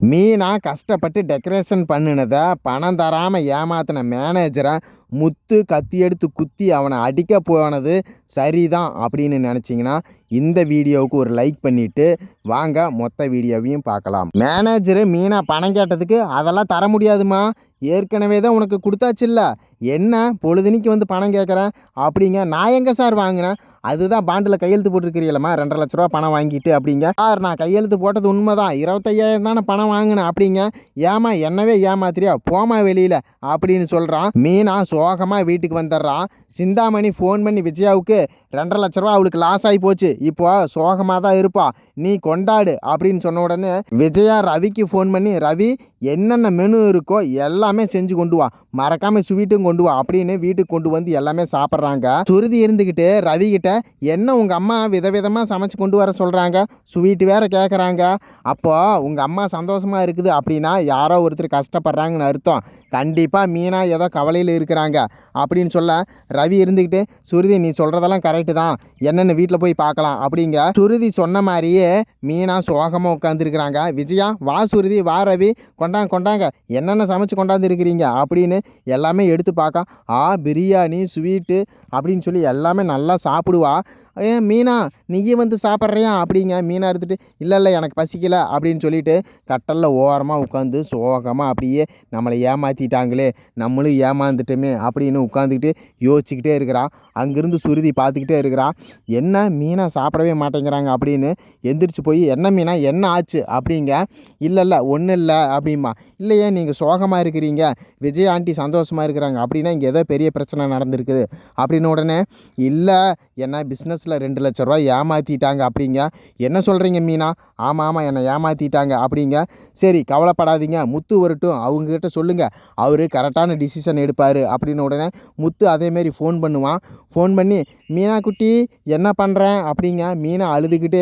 மீனா கஷ்டப்பட்டு டெக்கரேஷன் பண்ணினதை பணம் தராமல் ஏமாத்தின மேனேஜரை முத்து கத்தி எடுத்து குத்தி அவனை அடிக்க போனது சரிதான் அப்படின்னு நினச்சிங்கன்னா இந்த வீடியோவுக்கு ஒரு லைக் பண்ணிவிட்டு வாங்க மொத்த வீடியோவையும் பார்க்கலாம். மேனேஜரு மீனா பணம் கேட்டதுக்கு அதெல்லாம் தர முடியாதுமா, ஏற்கனவே தான் உனக்கு கொடுத்தாச்சுல்ல, என்ன பொழுதுனிக்கு வந்து பணம் கேட்குறேன் அப்படிங்க. நான் எங்கே சார் வாங்கினேன், அதுதான் பாண்டில் கையெழுத்து போட்டிருக்கிறீங்களம்மா 2,50,000 ரூபா பணம் வாங்கிட்டு அப்படிங்க. சார் நான் கையெழுத்து போட்டது உண்மைதான், 25,000 தானே பணம் வாங்கினேன் அப்படிங்க. ஏமா என்னவே ஏமாத்திரியா, போமா வெளியில் அப்படின்னு சொல்கிறான். மீனா சோகமாக வீட்டுக்கு வந்துடுறான். சிந்தாமணி ஃபோன் பண்ணி விஜயாவுக்கு 2,50,000 அவளுக்கு லாஸ் ஆகி போச்சு, இப்போ சோகமாக தான் இருப்பா, நீ கொண்டாடு அப்படின்னு சொன்ன உடனே விஜயா ரவிக்கு ஃபோன் பண்ணி, ரவி என்னென்ன மெனு இருக்கோ எல்லாமே செஞ்சு கொண்டு வா, மறக்காம ஸ்வீட்டும் கொண்டு வா அப்படின்னு வீட்டுக்கு கொண்டு வந்து எல்லாமே சாப்பிட்றாங்க. சுருதி இருந்துக்கிட்டு ரவி கிட்ட, என்ன உங்கள் அம்மா விதவிதமாக சமைச்சு கொண்டு வர சொல்கிறாங்க, ஸ்வீட்டு வேற கேட்குறாங்க, அப்போ உங்கள் அம்மா சந்தோஷமாக இருக்குது அப்படின்னா யாரோ ஒருத்தர் கஷ்டப்படுறாங்கன்னு அர்த்தம், கண்டிப்பாக மீனா ஏதோ கவலையில் இருக்கிறாங்க அப்படின்னு சொல்ல, ரவி இருந்துக்கிட்டு, சுருதி நீ சொல்கிறதெல்லாம் கரெக்டு தான், என்னென்னு வீட்டில் போய் பார்க்கலாம் அப்படிங்க. சுருதி சொன்ன மாதிரியே மீனா சோகமாக உட்காந்துருக்குறாங்க. விஜயா வா சுருதி வா ரவி கொண்டாங்க என்னென்ன சமைச்சு கொண்டாந்து இருக்கிறீங்க அப்படின்னு எல்லாமே எடுத்து பார்க்க, பிரியாணி ஸ்வீட்டு அப்படின்னு சொல்லி எல்லாமே நல்லா சாப்பிடுவா. மீனா நீயே வந்து சாப்பிட்றியா அப்படிங்க. மீனா எடுத்துகிட்டு, இல்லை எனக்கு பசிக்கல அப்படின்னு சொல்லிட்டு கட்டலில் ஓரமாக உட்காந்து சோகமாக அப்படியே நம்மளை ஏமாற்றிட்டாங்களே, நம்மளும் ஏமாந்துட்டோமே அப்படின்னு உட்காந்துக்கிட்டு யோசிச்சுக்கிட்டே இருக்கிறான். அங்கேருந்து சுருதி பார்த்துக்கிட்டே இருக்கிறான். என்ன மீனா சாப்பிடவே மாட்டேங்கிறாங்க அப்படின்னு எந்திரிச்சு போய், என்ன மீனா என்ன ஆச்சு அப்படிங்க. இல்லை ஒன்றும் இல்லை அப்படிமா. இல்லையே நீங்கள் சோகமாக இருக்கிறீங்க, விஜய் ஆண்டி சந்தோஷமாக இருக்கிறாங்க அப்படின்னா இங்கே ஏதோ பெரிய பிரச்சனை நடந்திருக்குது அப்படின்னு உடனே, இல்லை என்ன பிஸ்னஸில் 2,00,000 ரூபா ஏமாற்றிட்டாங்க அப்படிங்க. என்ன சொல்கிறீங்க மீனா, ஆமாம் என்னை ஏமாற்றிட்டாங்க அப்படிங்க. சரி கவலைப்படாதீங்க, முத்து வரட்டும் அவங்கக்கிட்ட சொல்லுங்கள், அவர் கரெக்டான டிசிஷன் எடுப்பார் அப்படின்னு உடனே முத்து அதேமாரி ஃபோன் பண்ணுவான். ஃபோன் பண்ணி, மீனா குட்டி என்ன பண்ணுறேன் அப்படிங்க. மீனா அழுதுகிட்டு,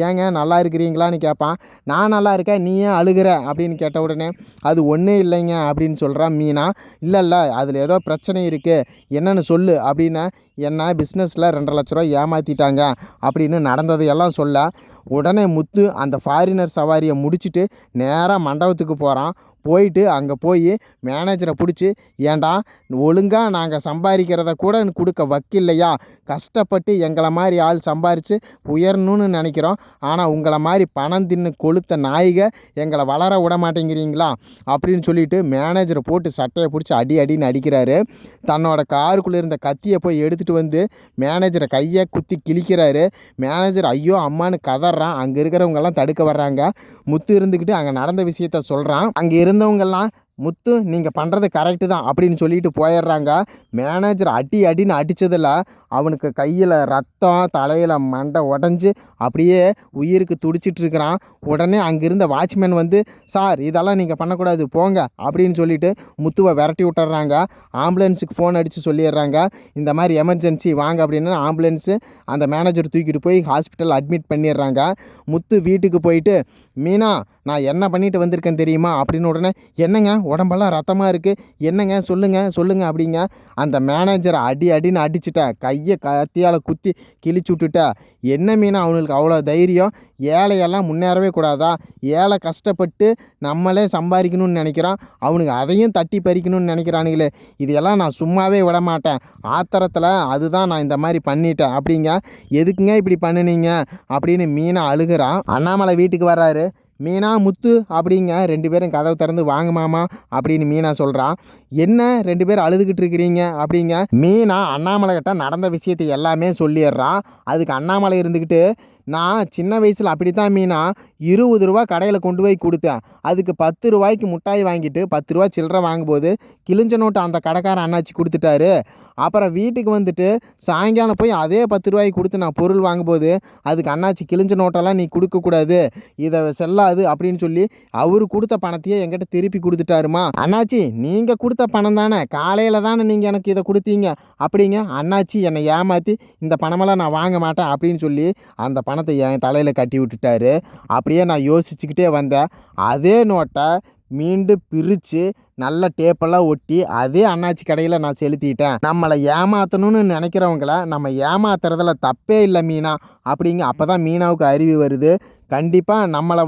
ஏங்க நல்லா இருக்கிறீங்களான்னு கேட்பான். நான் நல்லா இருக்கேன், நீ ஏன் அழுகிற அப்படின்னு கேட்ட உடனே, அது ஒன்றும் இல்லைங்க அப்படின்னு சொல்கிறான் மீனா. இல்லை அதில் ஏதோ பிரச்சனை இருக்குது, என்னென்னு சொல்லு அப்படின்னா, என்ன பிஸ்னஸில் 2,00,000 ரூபா ஏமாற்றிட்டாங்க அப்படின்னு நடந்ததையெல்லாம் சொல்ல, உடனே முத்து அந்த ஃபாரினர் சவாரியை முடிச்சுட்டு நேராக மண்டபத்துக்கு போகிறான். போயிட்டு அங்கே போய் மேனேஜரை பிடிச்சி, ஏண்டா ஒழுங்காக நாங்கள் சம்பாதிக்கிறத கூட கொடுக்க வக்கில்லையா, கஷ்டப்பட்டு எங்களை மாதிரி ஆள் சம்பாரித்து உயரணும்னு நினைக்கிறோம், ஆனால் உங்களை மாதிரி பணம் தின்னு கொளுத்த நாய்க எங்களை வளர விட மாட்டேங்கிறீங்களா அப்படின்னு சொல்லிட்டு மேனேஜரை போட்டு சட்டையை பிடிச்சி அடின்னு அடிக்கிறாரு. தன்னோட காருக்குள்ளே இருந்த கத்தியை போய் எடுத்துகிட்டு வந்து மேனேஜரை கையை குத்தி கிழிக்கிறாரு. மேனேஜர் ஐயோ அம்மானு கதறான். அங்கே இருக்கிறவங்கெல்லாம் தடுக்க வர்றாங்க. முத்து இருந்துக்கிட்டு அங்கே நடந்த விஷயத்த சொல்கிறான். அங்கே இருந்தவங்கெல்லாம், முத்து நீங்கள் பண்ணுறது கரெக்டு தான் அப்படின்னு சொல்லிட்டு போயிடுறாங்க. மேனேஜர் அடின்னு அடித்ததில் அவனுக்கு கையில் ரத்தம், தலையில் மண்டை உடஞ்சி அப்படியே உயிருக்கு துடிச்சிட்ருக்கிறான். உடனே அங்கிருந்த வாட்ச்மேன் வந்து, சார் இதெல்லாம் நீங்கள் பண்ணக்கூடாது போங்க அப்படின்னு சொல்லிட்டு முத்துவை விரட்டி விட்டுறாங்க. ஆம்புலன்ஸுக்கு ஃபோன் அடித்து சொல்லிடுறாங்க, இந்த மாதிரி எமர்ஜென்சி வாங்க அப்படின்னு. ஆம்புலன்ஸு அந்த மேனேஜர் தூக்கிட்டு போய் ஹாஸ்பிட்டல் அட்மிட் பண்ணிடுறாங்க. முத்து வீட்டுக்கு போயிட்டு, மீனா நான் என்ன பண்ணிட்டு வந்திருக்கேன் தெரியுமா அப்படின்னு உடனே, என்னங்க உடம்பெல்லாம் ரத்தமாக இருக்குது, என்னங்க சொல்லுங்கள் அப்படிங்க. அந்த மேனேஜரை அடின்னு அடிச்சுட்டேன், கையை கத்தியால் குத்தி கிழிச்சு விட்டுட்டா. என்ன மீனா அவனுக்கு அவ்வளோ தைரியம், ஏழையெல்லாம் முன்னேறவே கூடாதா, ஏழை கஷ்டப்பட்டு நம்மளே சம்பாதிக்கணும்னு நினைக்கிறான், அவனுக்கு அதையும் தட்டி பறிக்கணும்னு நினைக்கிறானுங்களே, இதையெல்லாம் நான் சும்மாவே விட மாட்டேன், ஆத்திரத்தில் அதுதான் நான் இந்த மாதிரி பண்ணிட்டேன் அப்படிங்க. எதுக்குங்க இப்படி பண்ணினீங்க அப்படின்னு மீனா அழுகிறான். அண்ணாமலை வீட்டுக்கு வர்றாரு. மீனா முத்து அப்படிங்க 2 பேரும் கதவை திறந்து வாங்க மாமா அப்படின்னு மீனா சொல்கிறான். என்ன 2 பேரும் அழுதுகிட்டு இருக்கிறீங்க அப்படிங்க. மீனா அண்ணாமலை கிட்ட நடந்த விஷயத்தை எல்லாமே சொல்லிடுறான். அதுக்கு அண்ணாமலை இருந்துக்கிட்டு, நான் சின்ன வயசில் அப்படித்தான் மீனா 20 ரூபா கடையில் கொண்டு போய் கொடுத்தேன், அதுக்கு 10 ரூபாய்க்கு முட்டாய் வாங்கிட்டு 10 ரூபா சில்லறை வாங்கும்போது கிழிஞ்ச நோட்டு அந்த கடைக்காரன் அண்ணாச்சி கொடுத்துட்டாரு. அப்புறம் வீட்டுக்கு வந்துட்டு சாயங்காலம் போய் அதே 10 ரூபாய்க்கு கொடுத்து நான் பொருள் வாங்கும்போது அதுக்கு அண்ணாச்சி கிழிஞ்ச நோட்டெல்லாம் நீ கொடுக்கக்கூடாது, இதை செல்லாது அப்படின்னு சொல்லி அவர் கொடுத்த பணத்தையே என்கிட்ட திருப்பி கொடுத்துட்டாருமா. அண்ணாச்சி நீங்கள் கொடுத்த பணம் தானே, காலையில் தானே நீங்கள் எனக்கு இதை கொடுத்தீங்க அப்படிங்க. அண்ணாச்சி என்னை ஏமாற்றி இந்த பணமெல்லாம் நான் வாங்க மாட்டேன் அப்படின்னு சொல்லி அந்த பணத்தை என் தலையில் கட்டி விட்டுட்டாரு. அப்படியே நான் யோசிச்சுக்கிட்டே வந்தேன். அதே நோட்டை மீண்டும் பிரித்து நல்ல டேப்பெல்லாம் ஒட்டி அதே அண்ணாச்சி கடையில் நான் செலுத்திட்டேன். நம்மளை ஏமாற்றணும்னு நினைக்கிறவங்கள நம்ம ஏமாத்துறதுல தப்பே இல்லை மீனா அப்படிங்க. அப்போ தான் மீனாவுக்கு அறிவு வருது. கண்டிப்பாக நம்மளை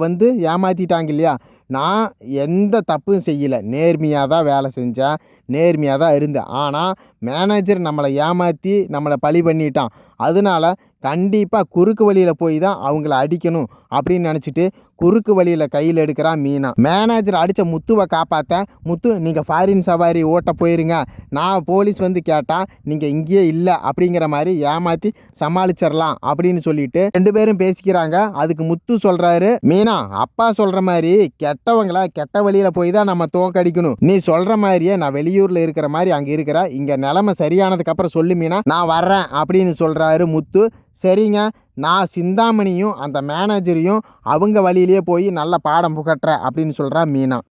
ஏமாற்றிட்டாங்க இல்லையா, நான் எந்த தப்பும் செய்யலை, நேர்மையாக தான் வேலை செஞ்சேன், நேர்மையாக தான் இருந்தேன். ஆனால் மேனேஜர் நம்மளை ஏமாற்றி நம்மளை பழி பண்ணிட்டான். அதனால கண்டிப்பாக குறுக்கு வழியில் போய் தான் அவங்கள அடிக்கணும் அப்படின்னு நினச்சிட்டு குறுக்கு வழியில் கையில் எடுக்கிறான் மீனா. மேனேஜர் அடித்த முத்துவை காப்பாற்ற, முத்து நீங்கள் ஃபாரின் சவாரி ஓட்ட போயிருங்க, நான் போலீஸ் கேட்டால் நீங்கள் இங்கேயே இல்லை அப்படிங்கிற மாதிரி ஏமாற்றி சமாளிச்சிடலாம் அப்படின்னு சொல்லிட்டு 2 பேரும் பேசிக்கிறாங்க. அதுக்கு முத்து சொல்கிறாரு, மீனா அப்பா சொல்கிற மாதிரி கெட்டவங்களா கெட்ட வழியில் போய் தான் நம்ம தோக்கடிக்கணும். நீ சொல்கிற மாதிரியே நான் வெளியூரில் இருக்கிற மாதிரி அங்கே இருக்கிற, இங்கே நிலைமை சரியானதுக்கப்புறம் சொல்லு மீனா, நான் வர்றேன் அப்படின்னு சொல்கிறாரு முத்து. சரிங்க, நான் சிந்தாமணியும் அந்த மேனேஜரையும் அவங்க வழியிலே போய் நல்ல பாடம் புகட்டுறேன் அப்படின்னு சொல்கிறா மீனா.